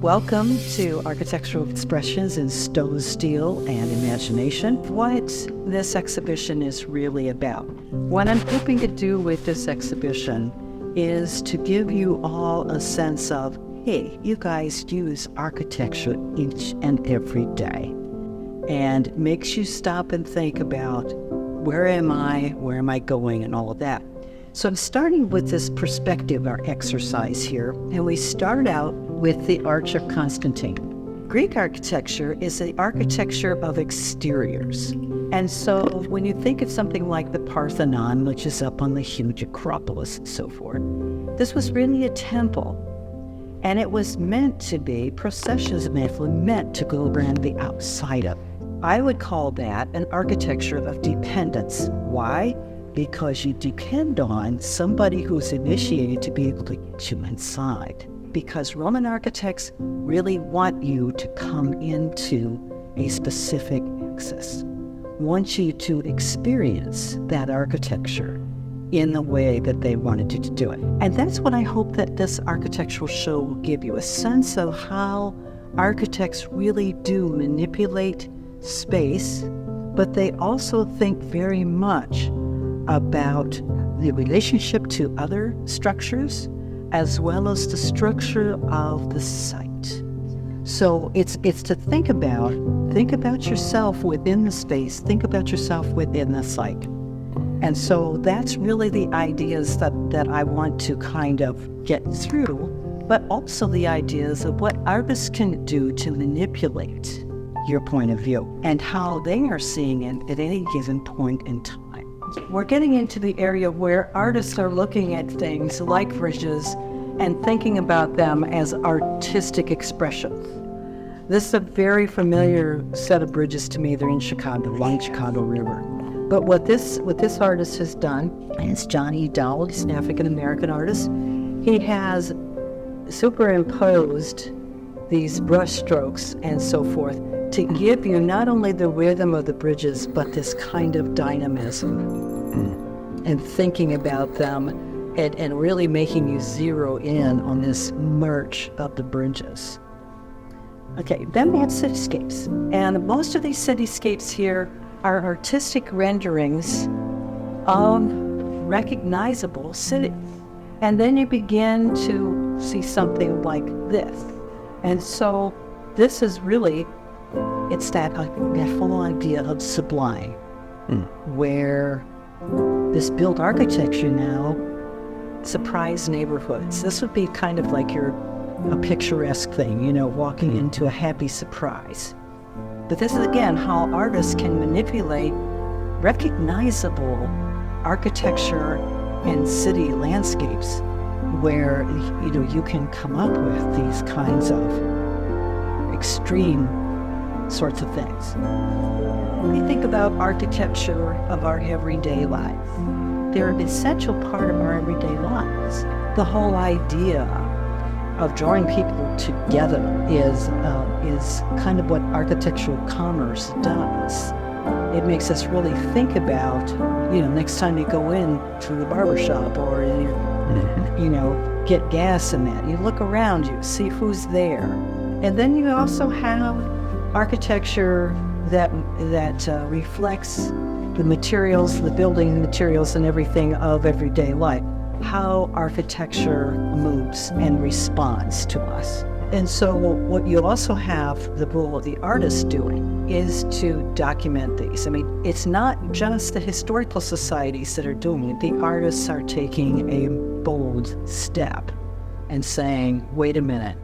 Welcome to Architectural Expressions in Stone, Steel, and Imagination. What this exhibition is really about. What I'm hoping to do with this exhibition is to give you all a sense of, hey, you guys use architecture each and every day. And makes you stop and think about, where am I going, and all of that. So I'm starting with this perspective, our exercise here, and we start out with the Arch of Constantine. Greek architecture is the architecture of exteriors. And so when you think of something like the Parthenon, which is up on the huge Acropolis and so forth, this was really a temple. And it was meant to be, processions were meant to go around the outside of it. I would call that an architecture of dependence. Why? Because you depend on somebody who's initiated to be able to get you inside. Because Roman architects really want you to come into a specific axis, want you to experience that architecture in the way that they wanted you to do it. And that's what I hope that this architectural show will give you, a sense of how architects really do manipulate space, but they also think very much about the relationship to other structures, as well as the structure of the site. So it's to think about yourself within the space, think about yourself within the site. And so that's really the ideas that I want to kind of get through, but also the ideas of what artists can do to manipulate your point of view and how they are seeing it at any given point in time. We're getting into the area where artists are looking at things like bridges and thinking about them as artistic expressions. This is a very familiar set of bridges to me. They're in Chicago, along Chicago River. But what this artist has done, and it's John E. Dowell, he's an African-American artist, he has superimposed these brush strokes and so forth to give you not only the rhythm of the bridges, but this kind of dynamism and thinking about them and really making you zero in on this march of the bridges. Okay, then we have cityscapes. And most of these cityscapes here are artistic renderings of recognizable cities. And then you begin to see something like this. And so this is really, it's that whole idea of sublime, where this built architecture now surprise neighborhoods. This would be kind of like a picturesque thing, walking into a happy surprise. But this is again how artists can manipulate recognizable architecture and city landscapes where you can come up with these kinds of extreme sorts of things. When we think about architecture of our everyday lives, they're an essential part of our everyday lives. The whole idea of drawing people together is kind of what architectural commerce does. It makes us really think about, next time you go in to the barbershop or get gas in that, you look around you, see who's there. And then you also have architecture that reflects the materials, the building materials and everything of everyday life, how architecture moves and responds to us. And so what you also have the role of the artist doing is to document these. I mean, it's not just the historical societies that are doing it. The artists are taking a bold step and saying, wait a minute,